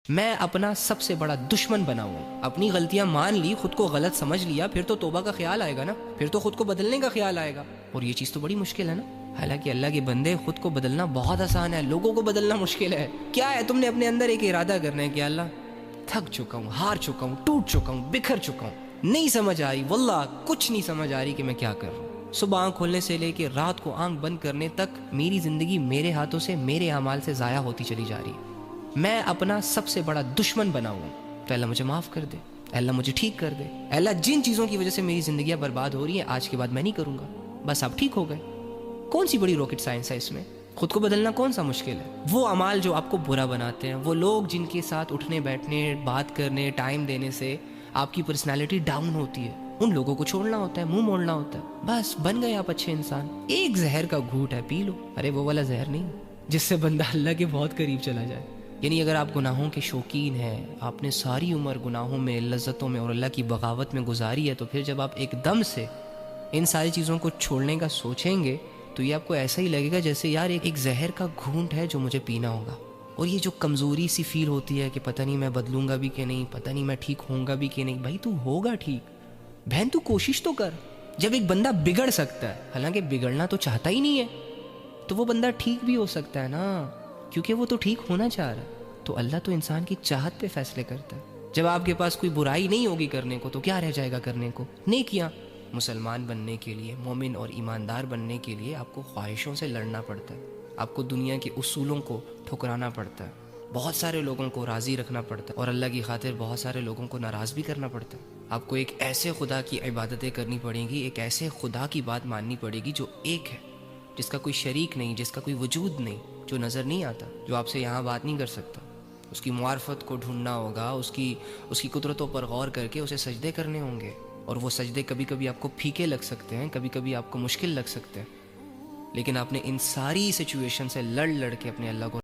میں اپنا سب سے بڑا دشمن بنا ہوں. اپنی غلطیاں مان لی, خود کو غلط سمجھ لیا, پھر تو توبہ کا خیال آئے گا نا, پھر تو خود کو بدلنے کا خیال آئے گا. اور یہ چیز تو بڑی مشکل ہے نا. حالانکہ اللہ کے بندے, خود کو بدلنا بہت آسان ہے, لوگوں کو بدلنا مشکل ہے. کیا ہے, تم نے اپنے اندر ایک ارادہ کرنا ہے کہ اللہ تھک چکا ہوں, ہار چکا ہوں, ٹوٹ چکا ہوں, بکھر چکا ہوں, نہیں سمجھ آ رہی, واللہ کچھ نہیں سمجھ آ رہی کہ میں کیا کر رہا ہوں. صبح آنکھ کھولنے سے لے کے رات کو آنکھ بند کرنے تک میری زندگی میرے ہاتھوں سے, میرے اعمال سے ضائع ہوتی چلی جا رہی ہے. میں اپنا سب سے بڑا دشمن بنا ہوں. تو اللہ مجھے معاف کر دے, اللہ مجھے ٹھیک کر دے. اللہ جن چیزوں کی وجہ سے میری زندگیاں برباد ہو رہی ہیں, آج کے بعد میں نہیں کروں گا, بس آپ ٹھیک ہو گئے. کون سی بڑی راکٹ سائنس ہے اس میں؟ خود کو بدلنا کون سا مشکل ہے؟ وہ اعمال جو آپ کو برا بناتے ہیں, وہ لوگ جن کے ساتھ اٹھنے بیٹھنے, بات کرنے, ٹائم دینے سے آپ کی پرسنالٹی ڈاؤن ہوتی ہے, ان لوگوں کو چھوڑنا ہوتا ہے, منہ موڑنا ہوتا ہے. بس بن گئے آپ اچھے انسان. ایک زہر کا گھونٹ ہے, پی لو. ارے وہ والا زہر نہیں جس سے بندہ اللہ کے بہت قریب چلا جائے. یعنی اگر آپ گناہوں کے شوقین ہیں, آپ نے ساری عمر گناہوں میں, لذتوں میں اور اللہ کی بغاوت میں گزاری ہے, تو پھر جب آپ ایک دم سے ان ساری چیزوں کو چھوڑنے کا سوچیں گے تو یہ آپ کو ایسا ہی لگے گا جیسے یار ایک زہر کا گھونٹ ہے جو مجھے پینا ہوگا. اور یہ جو کمزوری سی فیل ہوتی ہے کہ پتہ نہیں میں بدلوں گا بھی کہ نہیں, پتہ نہیں میں ٹھیک ہوں گا بھی کہ نہیں. بھائی تو ہوگا ٹھیک, بہن تو کوشش تو کر. جب ایک بندہ بگڑ سکتا ہے, حالانکہ بگڑنا تو چاہتا ہی نہیں ہے, تو وہ بندہ ٹھیک بھی ہو سکتا ہے نا, کیونکہ وہ تو ٹھیک ہونا چاہ رہا ہے. تو اللہ تو انسان کی چاہت پہ فیصلے کرتا ہے. جب آپ کے پاس کوئی برائی نہیں ہوگی کرنے کو, تو کیا رہ جائے گا کرنے کو؟ نیکیاں. مسلمان بننے کے لیے, مومن اور ایماندار بننے کے لیے آپ کو خواہشوں سے لڑنا پڑتا ہے, آپ کو دنیا کے اصولوں کو ٹھکرانا پڑتا ہے, بہت سارے لوگوں کو راضی رکھنا پڑتا ہے, اور اللہ کی خاطر بہت سارے لوگوں کو ناراض بھی کرنا پڑتا ہے. آپ کو ایک ایسے خدا کی عبادتیں کرنی پڑیں گی, ایک ایسے خدا کی بات ماننی پڑے گی جو ایک ہے, جس کا کوئی شریک نہیں, جس کا کوئی وجود نہیں, جو نظر نہیں آتا, جو آپ سے یہاں بات نہیں کر سکتا. اس کی معرفت کو ڈھونڈنا ہوگا, اس کی قدرتوں پر غور کر کے اسے سجدے کرنے ہوں گے. اور وہ سجدے کبھی کبھی آپ کو پھیکے لگ سکتے ہیں, کبھی کبھی آپ کو مشکل لگ سکتے ہیں, لیکن آپ نے ان ساری سچویشن سے لڑ کے اپنے اللہ کو